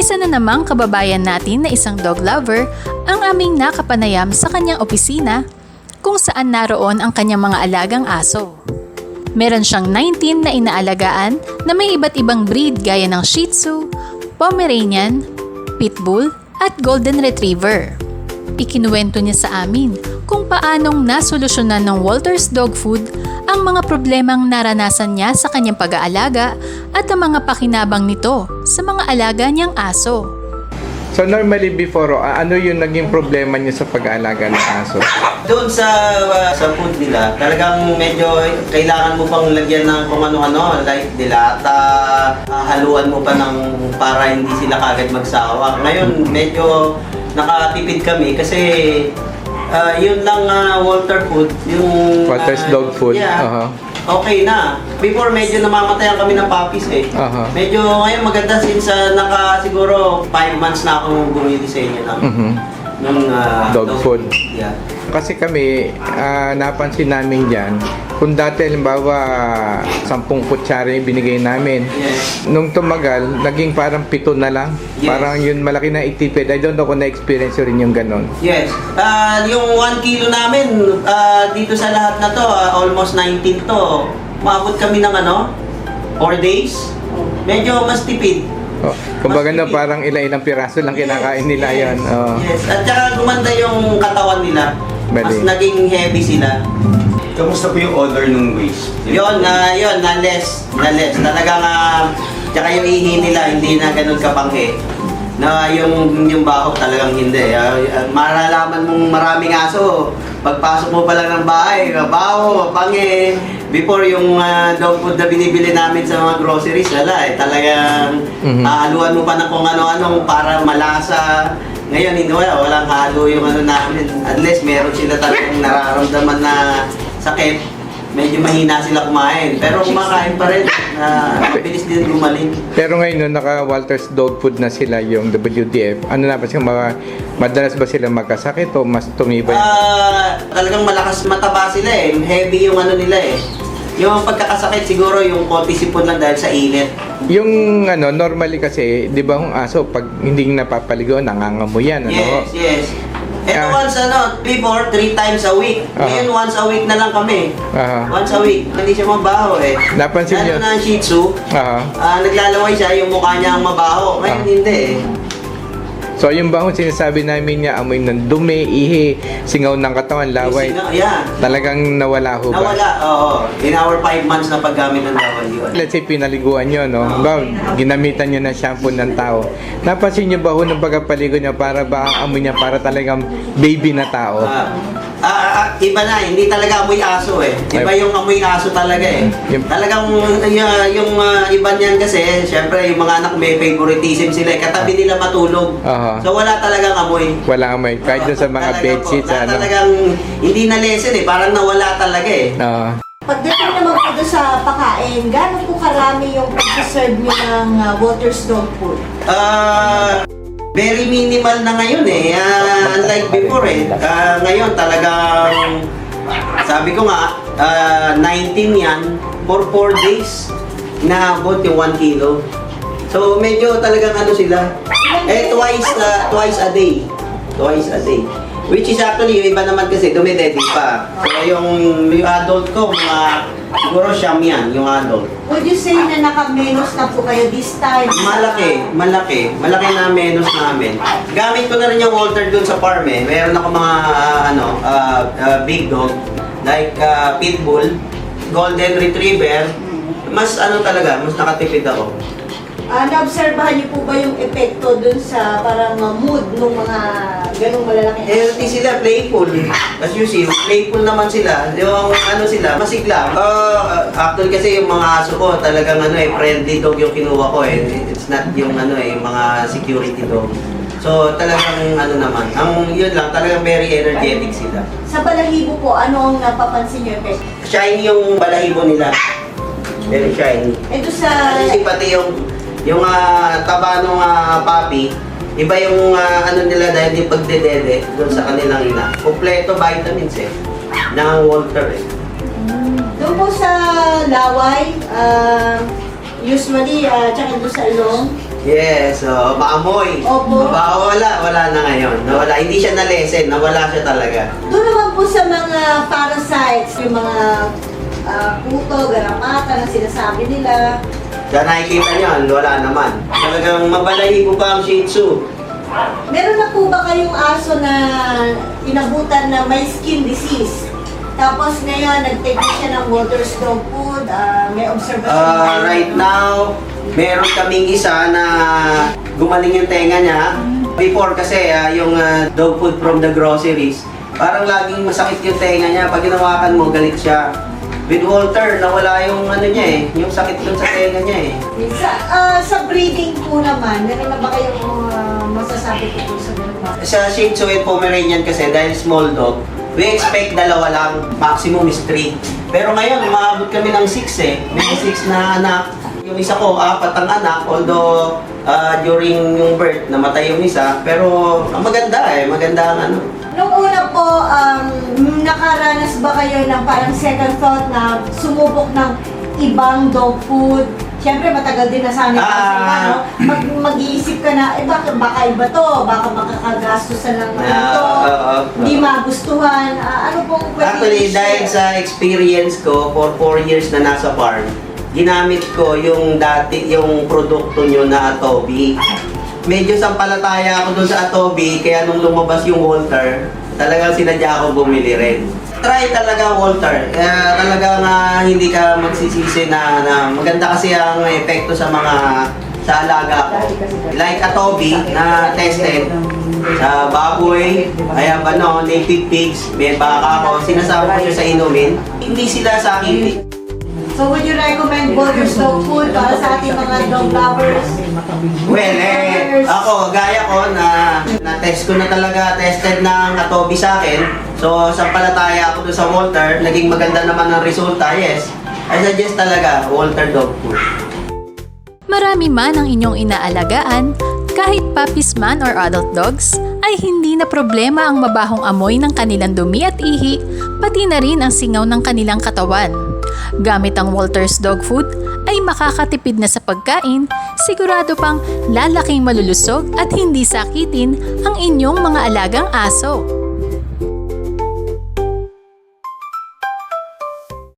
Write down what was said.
Isa na namang kababayan natin na isang dog lover ang aming nakapanayam sa kanyang opisina kung saan naroon ang kanyang mga alagang aso. Meron siyang 19 na inaalagaan na may iba't ibang breed gaya ng Shih Tzu, Pomeranian, Pitbull at Golden Retriever. Ikinuwento niya sa amin kung paanong nasolusyonan ng Walters Dog Food ang mga problemang naranasan niya sa kanyang pag-aalaga at ang mga pakinabang nito sa mga alaga niyang aso. So normally before, ano yung naging problema niyo sa pag-aalaga ng aso? Doon sa food nila, talagang medyo kailangan mo pang lagyan ng kung ano-ano, like dilata, haluan mo pa ng para hindi sila kagad magsawa. Ngayon, medyo nakatipid kami kasi yun lang Walter food, yung Walters Dog Food? Yeah, okay na. Before medyo namamatayan kami ng puppies eh. Medyo ngayon maganda since siguro 5 months na akong bumili sa inyo ng dog food. Yeah. Kasi kami, napansin namin dyan, kung dati halimbawa 10 kutsara yung binigay namin, Yes. nung tumagal, naging parang 7 na lang. Yes. Parang yun malaki na itipid. I don't know kung na-experience rin yung ganon. Yes. Yung 1 kilo namin, dito sa lahat na to, almost 19 to, maabot kami ng 4 days. Medyo mas tipid. Kumbaga na parang ilang piraso lang kinakain nila yan. Yes. At saka gumanda yung katawan nila. Mas Bali. naging heavy sila. Kamusta po yung odor ng waste? Yun, na less. Talagang, tsaka yung ihi nila, hindi na ganun kapanghe. Na yung baho talagang hindi. Maralaman mong maraming aso. Pagpasok mo pa lang ng bahay, baho, panghe. Before yung dog food na binibili namin sa mga groceries, wala eh. Talagang haluan mo pa ng kung ano-anong para malasa. Ngayon, hindi walang halo yung namin. Unless meron sila talagang nararamdaman na sakit, medyo mahina sila kumain. Pero kumakain pa rin, mabilis din gumaling. Pero ngayon, naka Walters Dog Food na sila yung WDF. Ano na ba siya, madalas ba sila magkasakit o mas tumibay? Talagang malakas mataba sila eh. Heavy yung nila eh. Yung pagkakasakit siguro yung konti sipon lang dahil sa init. Yung normally kasi, di ba yung aso, pag hindi napapaligo, nangangamoy yan, Yes. Ito once before 3 times a week. Ngayon once a week na lang kami. Once a week. Hindi siya mabaho eh. Napansin niyo? Lalo na ang Shih Tzu, naglalaway siya, yung mukha niya ang mabaho. Ngayon hindi eh. So yung bahong sinasabi namin niya, amoy ng dumi, ihi, singaw ng katawan, laway. Yeah. Talagang nawala ho ba? Nawala, oo. In our 5 months na paggamit ng laway yun. Let's say pinaliguan nyo, no? Ba, ginamitan nyo ng shampoo ng tao. Napansin nyo ba ho ng pagkapaligo niya para ba ang amoy niya para talagang baby na tao? Iba na, hindi talaga amoy aso eh. Iba yung amoy aso talaga eh. Talagang yung iba niyan kasi, syempre yung mga anak may favoritism sila eh. Katabi nila matulog. So wala talagang amoy. Wala amoy. Kahit dun sa mga bedsheets, Talagang hindi na lesson eh. Parang nawala talaga eh. Pagdating naman po doon sa pagkain, gano'n po karami yung pag-serve nyo ng Walters Dog Food? Very minimal na ngayon eh. Unlike before eh. Ngayon talagang, sabi ko nga, 19 yan for 4 days na abot yung 1 kilo. So medyo talagang sila. Twice a day. Twice a day. Which is actually, yung iba naman kasi dumidede pa. So yung adult ko, siguro siyam yan, yung adult. Would you say na naka-menos na po kayo this time? Malaki na menos namin. Gamit ko na rin yung Walter dun sa farm eh. Meron ako mga big dog like Pitbull, Golden Retriever. Mas talaga, mas nakatipid ako. Na-obserbahan niyo po ba yung epekto dun sa parang mood ng mga ganong malalaking Healthy sila, playful. As you see, playful naman sila. Yung sila, masigla. Actually kasi yung mga aso ko, talagang friendly dog yung kinuha ko eh. It's not yung yung mga security dog. So talagang naman, yun lang, talagang very energetic sila. Sa balahibo po, ano ang napapansin niyo epekto? Shiny yung balahibo nila. Very shiny. Ito sa... Kasi pati yung taba ng puppy, iba yung nila dahil yung pagdedede doon sa kanilang ina. Kompleto vitamins eh, ng Walter eh. Doon po sa laway, usually, tsaka doon sa ilong, Yes, so maamoy. Opo. Wala na ngayon. Nawala. Hindi siya na-lessen, nawala siya talaga. Doon naman po sa mga parasites, yung mga puto, garamata na sinasabi nila. Kaya nakikita niyo, wala naman. Talagang mabalahibo pa ang Shih Tzu. Meron na po ba kayong aso na inabutan na may skin disease? Tapos ngayon, nag-take na siya ng Walter's dog food, may observation. Right now, meron kaming isa na gumaling yung tenga niya. Before kasi, yung dog food from the groceries, parang laging masakit yung tenga niya. Pag ginawakan mo, galit siya. With Walter, nawala yung ano niya yung sakit dun sa tenga niya Sa breeding po naman, meron na ba kayong masasabi po sa ganun ba? Sa Shih Tzu and Pomeranian kasi, dahil small dog, we expect dalawa lang, maximum is 3. Pero ngayon, umabot kami ng 6 May 6 na anak. Yung isa ko, 4 ang anak, although during yung birth, namatay yung isa. Pero maganda maganda ang ano. Nung una po, nakaranas ba kayo ng parang second thought na sumubok ng ibang dog food? Siyempre, matagal din na sana kasi mag-iisip ka na, baka iba to, baka makakagastusan ng ito, hindi magustuhan. Ano pong pwede Actually, dahil sa experience ko, for 4 years na nasa farm, ginamit ko yung produkto nyo na Atobi. Medyo sampalataya ako dun sa Atobi, kaya nung lumabas yung Walter, talagang sinadya ako bumili rin. Try talaga Walter, kaya talagang hindi ka magsisisi na maganda kasi ang epekto sa alaga ko. Like Atobi na tested sa baboy, native pigs, may baka ako, sinasama ko siya sa inumin, hindi sila sa akin. So, would you recommend Walter's dog food para sa ating mga dog lovers? Well, ako, gaya ko na-test ko na talaga, tested ng Atobi sa akin. So, sampalataya ako doon sa Walter, naging maganda naman ang resulta, yes. I suggest talaga, Walter dog food. Marami man ang inyong inaalagaan, kahit puppies man or adult dogs, ay hindi na problema ang mabahong amoy ng kanilang dumi at ihi, pati na rin ang singaw ng kanilang katawan. Gamit ang Walter's dog food ay makakatipid na sa pagkain, sigurado pang lalaking malulusog at hindi sakitin ang inyong mga alagang aso.